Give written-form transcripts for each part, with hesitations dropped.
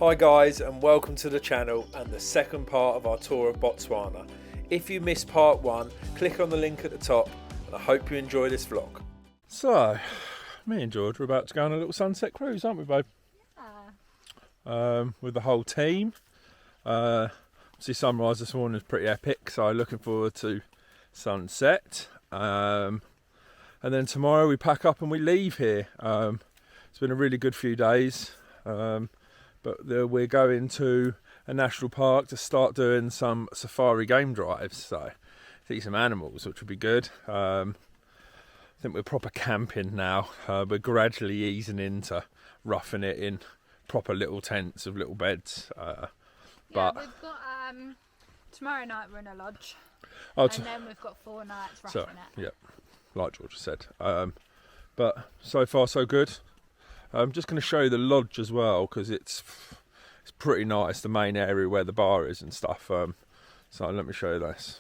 Hi guys, and welcome to the channel and the second part of our tour of Botswana. If you missed part one, click on the link at the top, and I hope you enjoy this vlog. So, me and George are about to go on a little sunset cruise, aren't we, babe? Yeah. With the whole team. See, sunrise this morning is pretty epic, so looking forward to sunset. And then tomorrow we pack up and we leave here. It's been a really good few days, but we're going to a national park to start doing some safari game drives, so see some animals, which would be good. I think we're proper camping now. We're gradually easing into roughing it in proper little tents with little beds. But we've got tomorrow night we're in a lodge, and then we've got 4 nights roughing it. Yeah, like George said. But so far so good. I'm just going to show you the lodge as well, because it's pretty nice, the main area where the bar is and stuff. So let me show you this.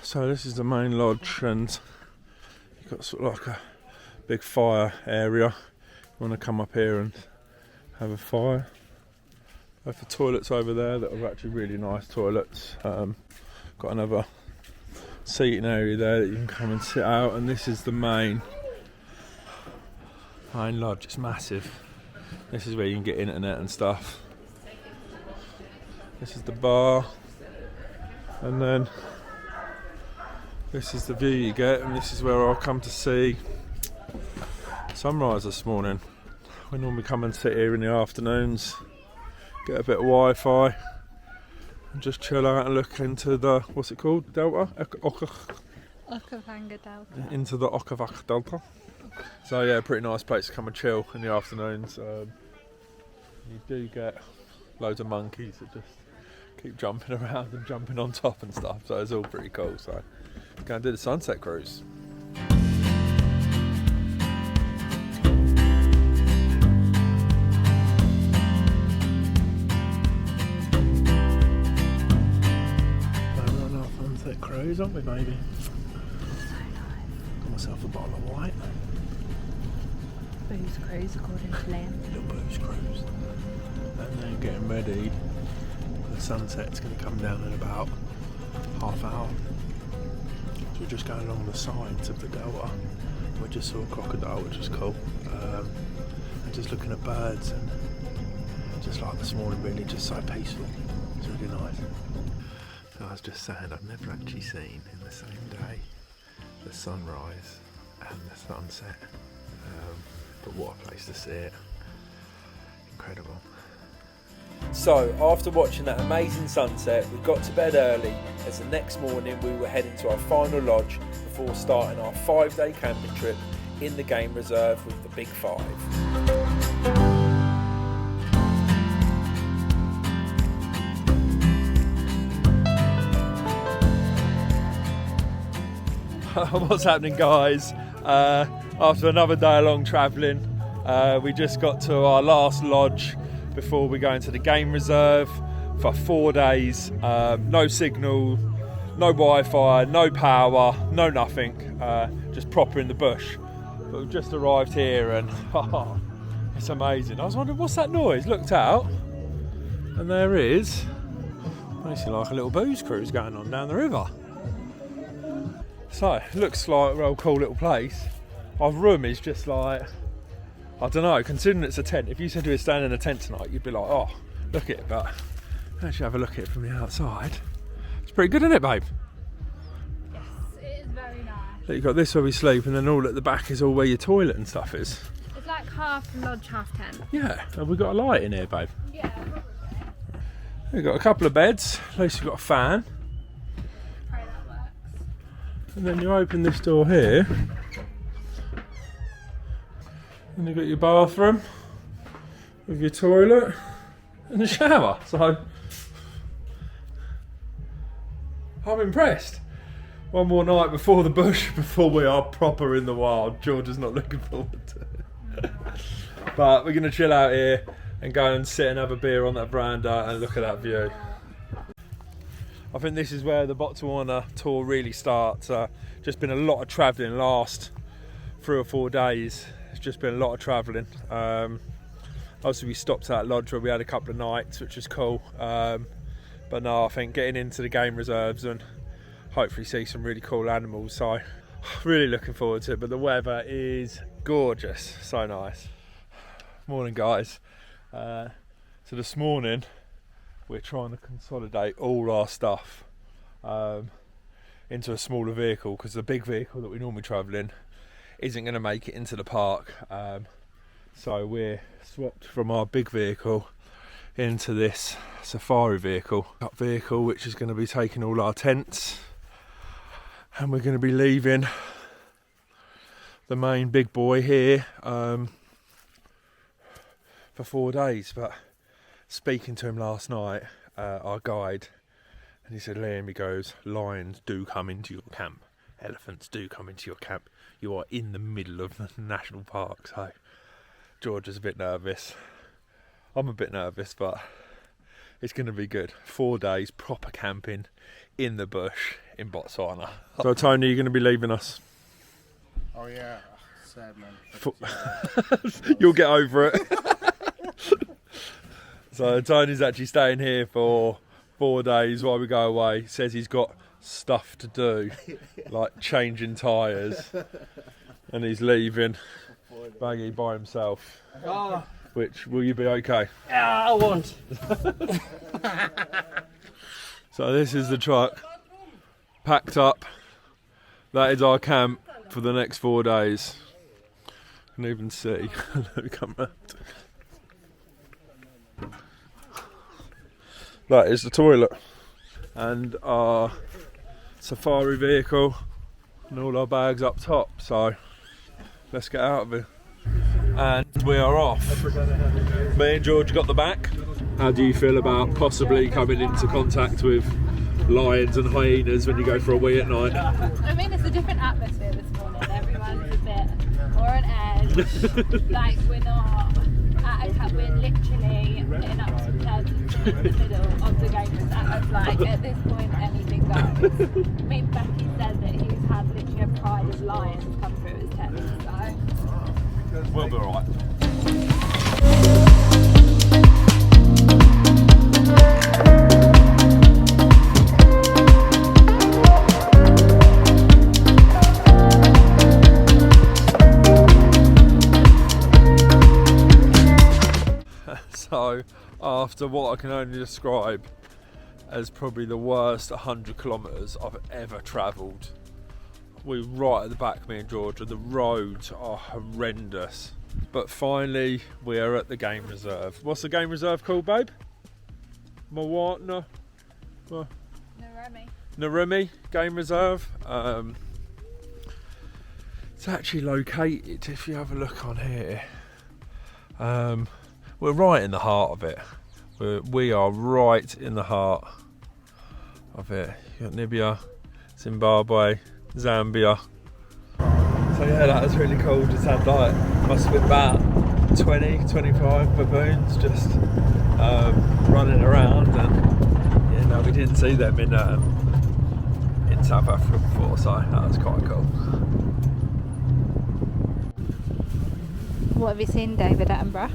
So this is the main lodge, and you've got sort of like a big fire area. You want to come up here and have a fire. Both the toilets over there that are actually really nice toilets. Got another seating area there that you can come and sit out, and this is the main lodge. It's massive. This is where you can get internet and stuff. This is the bar, and then this is the view you get, and this is where I'll come to see sunrise this morning. We normally come and sit here in the afternoons, get a bit of Wi-Fi, and just chill out and look into the, what's it called, Delta? Okavanga Delta. Into the Okavanga Delta. So yeah, pretty nice place to come and chill in the afternoons. You do get loads of monkeys that just keep jumping around and jumping on top and stuff, so it's all pretty cool. So go and do the sunset cruise. We're on our sunset cruise, aren't we, baby? Got myself a bottle of white. Booze cruise according to Liam. Little booze cruise. And then getting ready. The sunset's going to come down in about half hour. So we're just going along the sides of the delta. We just saw a crocodile, which was cool. And just looking at birds, and just like this morning, really just so peaceful. It's really nice. So I was just saying, I've never actually seen in the same day the sunrise and the sunset. But what a place to see it. Incredible. So, after watching that amazing sunset, we got to bed early, as the next morning we were heading to our final lodge before starting our 5-day camping trip in the game reserve with the Big Five. What's happening, guys? After another day long travelling, we just got to our last lodge before we go into the game reserve for 4 days. No signal, no Wi-Fi, no power, no nothing, just proper in the bush. But we've just arrived here, and it's amazing. I was wondering, what's that noise? Looked out, and there is basically like a little booze cruise going on down the river. So it looks like a real cool little place. Our room is just like, I don't know, considering it's a tent, if you said we were staying in a tent tonight, you'd be like, oh, look at it, but actually have a look at it from the outside. It's pretty good, isn't it, babe? Yes, it is very nice. So you've got this where we sleep, and then all at the back is all where your toilet and stuff is. It's like half lodge, half tent. Yeah, have we got a light in here, babe? Yeah, probably. We've got a couple of beds, at least we've got a fan. Pray that works. And then you open this door here, and you've got your bathroom with your toilet and a shower. So I'm impressed. One more night before the bush, before we are proper in the wild. George is not looking forward to it. But we're going to chill out here and go and sit and have a beer on that veranda and look at that view. I think this is where the Botswana tour really starts. Just been a lot of travelling last 3 or 4 days. It's just been a lot of travelling. Obviously we stopped at that lodge where we had a couple of nights, which was cool. But no, I think getting into the game reserves and hopefully see some really cool animals, so really looking forward to it. But the weather is gorgeous, so nice. Morning guys. So this morning we're trying to consolidate all our stuff into a smaller vehicle, because the big vehicle that we normally travel in isn't going to make it into the park. So we're swapped from our big vehicle into this safari vehicle, which is going to be taking all our tents, and we're going to be leaving the main big boy here for 4 days. But speaking to him last night, our guide, and he said, Liam, he goes, lions do come into your camp, elephants do come into your camp, you are in the middle of the national park. So George is a bit nervous, I'm a bit nervous, but it's going to be good. 4 days proper camping in the bush in Botswana. So Tony, you're going to be leaving us? Oh yeah, sad man. You'll get over it. So Tony's actually staying here for 4 days while we go away. Says he's got stuff to do, like changing tyres, and he's leaving Baggy by himself. Oh. Which, will you be okay? Yeah, I won't. So this is the truck, packed up. That is our camp for the next 4 days. You can even see. Let me come round. That is the toilet, and our safari vehicle, and all our bags up top. So let's get out of here. And we are off. Me and George got the back. How do you feel about possibly coming into contact with lions and hyenas when you go for a wee at night? I mean, it's a different atmosphere this morning. Everyone's a bit more on edge. Like, we're not at a camp, we're literally in up to the middle of the game reserve. Like, at this point, anything goes. I mean, Becky said that he's had literally a pride of lions come through his tent, so We'll be alright. So, after what I can only describe as probably the worst 100 kilometres I've ever travelled, we're right at the back, me and George, and the roads are horrendous. But finally, we are at the game reserve. What's the game reserve called, babe? Narumi Game Reserve. It's actually located, if you have a look on here, we're right in the heart of it. We are right in the heart of it. You've got Namibia, Zimbabwe, Zambia. So yeah, that was really cool. Just had like, must have been about 20-25 baboons just running around, and you know, we didn't see them in South Africa before, so that was quite cool. what have you seen, David Attenborough?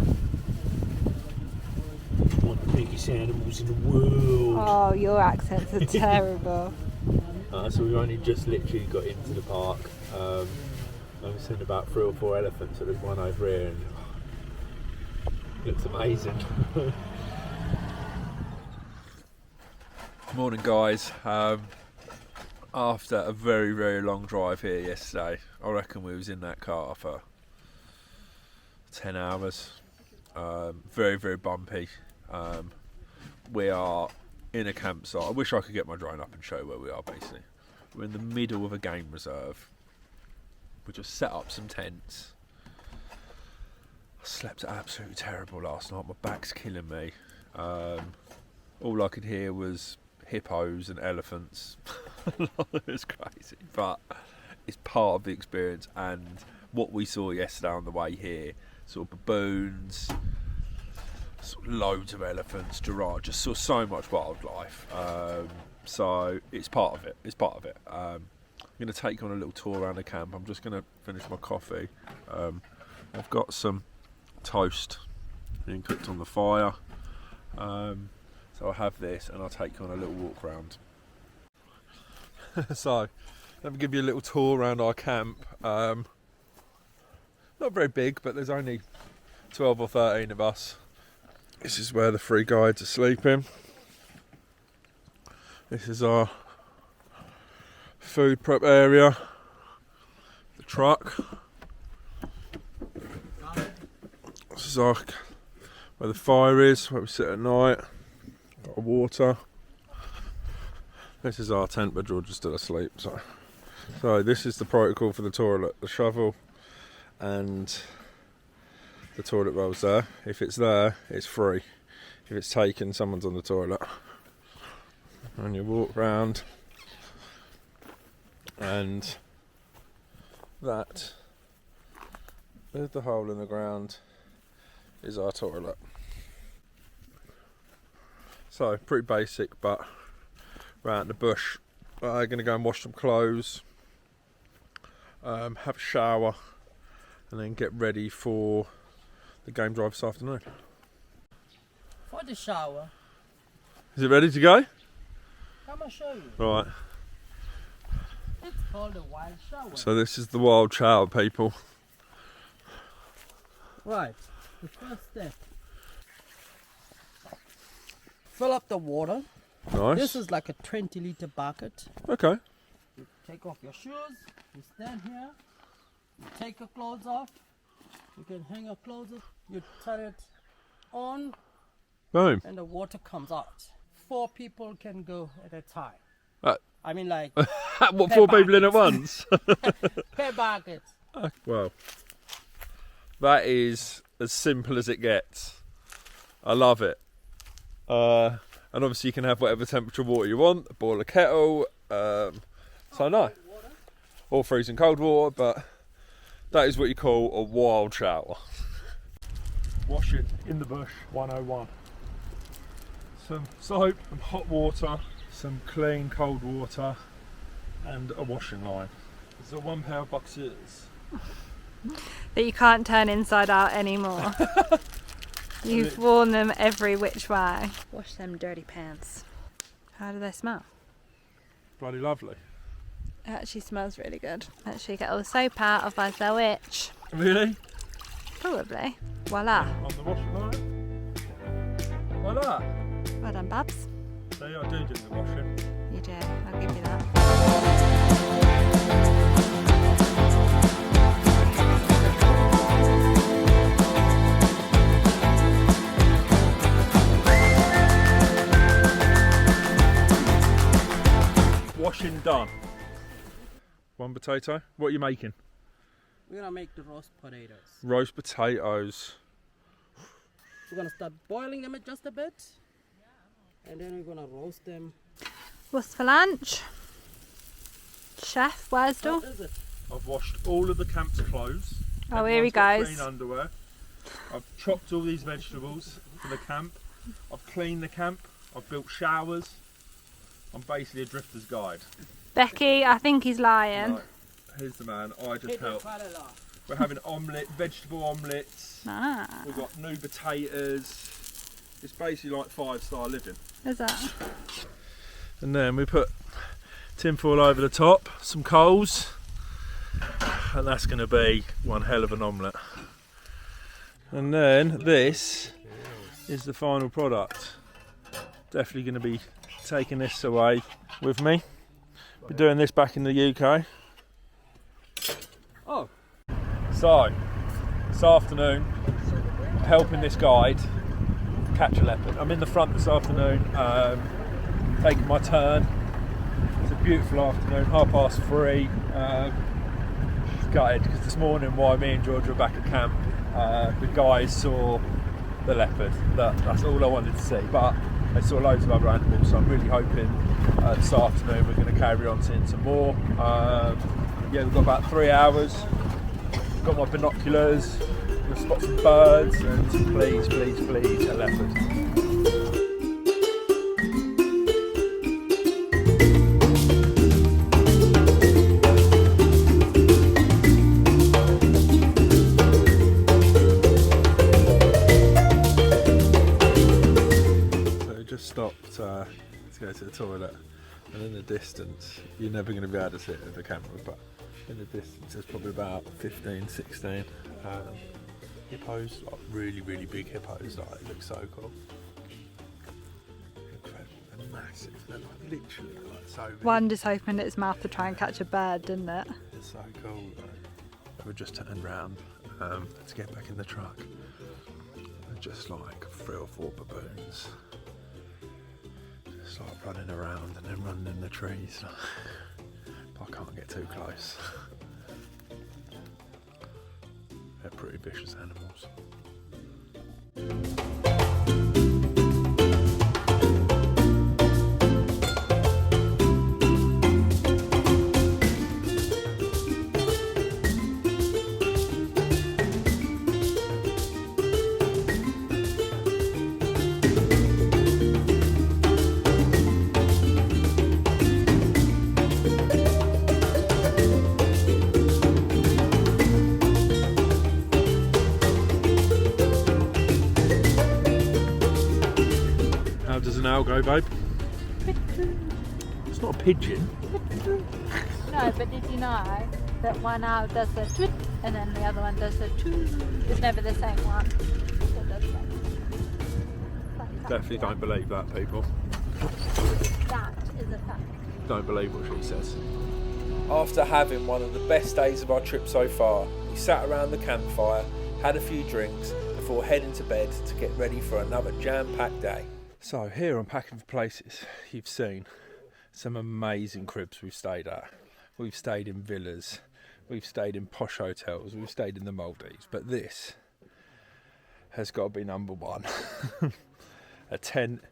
One of the biggest animals in the world. Oh, your accents are terrible. So we've only just literally got into the park. I've seen about 3 or 4 elephants, so there's one over here, and it looks amazing. Morning guys. After a very, very long drive here yesterday, I reckon we was in that car for 10 hours. Very, very bumpy. We are in a campsite. I wish I could get my drone up and show where we are. Basically, we're in the middle of a game reserve. We just set up some tents. I slept absolutely terrible last night. My back's killing me. All I could hear was hippos and elephants. It was crazy, but it's part of the experience. And what we saw yesterday on the way here, sort of baboons, loads of elephants, giraffes, just saw so much wildlife. So it's part of it. I'm going to take you on a little tour around the camp. I'm just going to finish my coffee. I've got some toast being cooked on the fire. So I'll have this and I'll take you on a little walk round. So, let me give you a little tour around our camp. Not very big, but there's only 12 or 13 of us. This is where the 3 guides are sleeping. This is our food prep area. The truck. This is our, where the fire is, where we sit at night. Got water. This is our tent, but George is still asleep. So this is the protocol for the toilet. The shovel and the toilet roll's there. If it's there, it's free. If it's taken, someone's on the toilet. And you walk round, and that, with the hole in the ground, is our toilet. So pretty basic, but we're out in the bush. I'm going to go and wash some clothes, have a shower, and then get ready for the game drive this afternoon. For the shower. Is it ready to go? Come and show you. Right. It's called a wild shower. So this is the wild shower, people. Right. The first step. Fill up the water. Nice. This is like a 20-litre bucket. Okay. You take off your shoes. You stand here. You take your clothes off. You can hang your clothes up. You turn it on. Boom. And the water comes out. 4 people can go at a time. I mean, like What, 4 people in at once? per bucket. Well, that is as simple as it gets. I love it. And obviously you can have whatever temperature water you want, boil a kettle, so no. Or freezing cold water, but that is what you call a wild shower. Washing in the bush 101. Some soap and hot water, some clean cold water, and a washing line. There's a 1 pair of boxers. That you can't turn inside out anymore. You've worn them every which way. Wash them dirty pants. How do they smell? Bloody lovely. It actually smells really good. Actually get all the soap out, otherwise they'll itch. Really? Probably. Voila. On the washing line. Voila. Well done, Babs. So yeah, I do the washing. You do. I'll give you that. Washing done. 1 potato. What are you making? We're gonna make the roast potatoes. Roast potatoes. We're gonna start boiling them just a bit, and then we're gonna roast them. What's for lunch? Chef Wersdell. What is it? I've washed all of the camp's clothes. Oh, here he Everyone's got goes. Clean underwear. I've chopped all these vegetables for the camp. I've cleaned the camp. I've built showers. I'm basically a drifter's guide. Becky, I think he's lying. Right, here's the man. I just Hit it help. quite a lot. We're having omelette, vegetable omelettes. Ah, We've got new potatoes. It's basically like 5-star living. is that? And then we put tinfoil over the top, some coals, and that's going to be one hell of an omelette. And then this is the final product. Definitely going to be taking this away with me. Been doing this back in the UK. Oh. So, this afternoon, helping this guide catch a leopard. I'm in the front this afternoon, taking my turn. It's a beautiful afternoon, 3:30. Gutted because this morning while me and George were back at camp, the guys saw the leopard. That's all I wanted to see, but they saw loads of other animals, so I'm really hoping this afternoon we're going to carry on seeing some more. Yeah, we've got about 3 hours. Got my binoculars, I'm going to spot some birds, and please, please, please, a leopard. just stopped to go to the toilet, and in the distance, you're never going to be able to see it with the camera, but in the distance there's probably about 15, 16 hippos, like really, really big hippos. Like, it looks so cool. Incredible. They're massive. They're like literally like so big. One just opened its mouth to try and catch a bird, didn't it? It's so cool. We just turned round to get back in the truck. And just like 3 or 4 baboons. Just like running around and then running in the trees. But I can't get too close. They're pretty vicious animals. How does an owl go, babe? It's not a pigeon. No, but did you know that one owl does the tweet and then the other one does the toot? It's never the same one. It does Definitely don't believe that, people. That is a fact. Don't believe what she says. After having one of the best days of our trip so far, we sat around the campfire, had a few drinks before heading to bed to get ready for another jam-packed day. So here on Packing for Places, you've seen some amazing cribs we've stayed at. We've stayed in villas, we've stayed in posh hotels, we've stayed in the Maldives, but this has got to be number one. A tent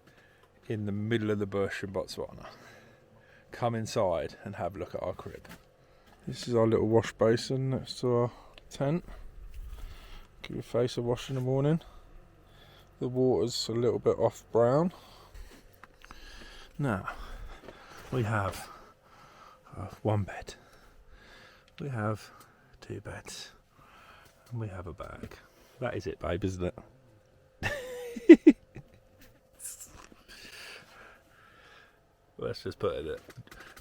in the middle of the bush in Botswana. Come inside and have a look at our crib. This is our little wash basin next to our tent. Give your face a wash in the morning. The water's a little bit off brown. Now, we have one bed. We have 2 beds. And we have a bag. That is it, babe, isn't it? Let's just put it that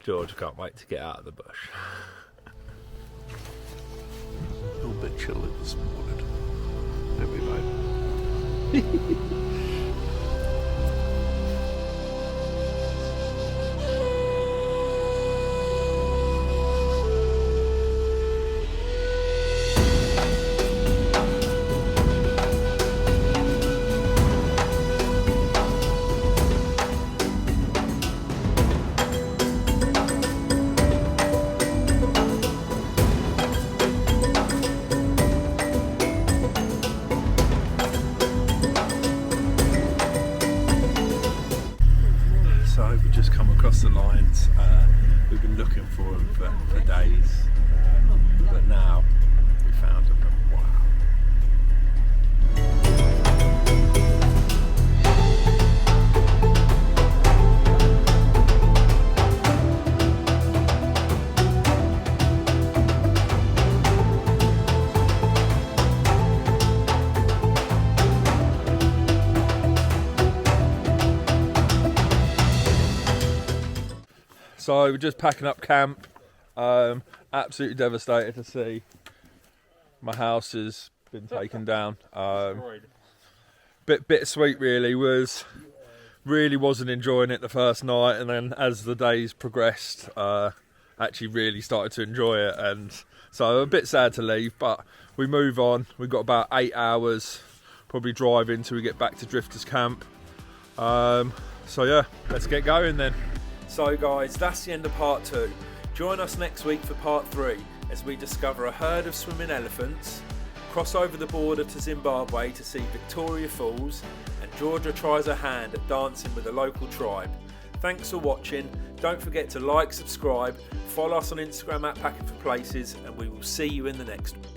George can't wait to get out of the bush. A little bit chilly this morning. Don't we, babe? So we've just come across the lions. We've been looking for them for days, but now we found them. Wow. So we're just packing up camp. Absolutely devastated to see my house has been taken down. Bit bittersweet, really. Really wasn't enjoying it the first night, and then as the days progressed, actually really started to enjoy it. And so a bit sad to leave, but we move on. We've got about 8 hours, probably driving until we get back to Drifters Camp. So yeah, let's get going then. So guys, that's the end of part 2. Join us next week for part 3 as we discover a herd of swimming elephants, cross over the border to Zimbabwe to see Victoria Falls, and Georgia tries her hand at dancing with a local tribe. Thanks for watching. Don't forget to like, subscribe, follow us on Instagram at Packing for Places, and we will see you in the next one.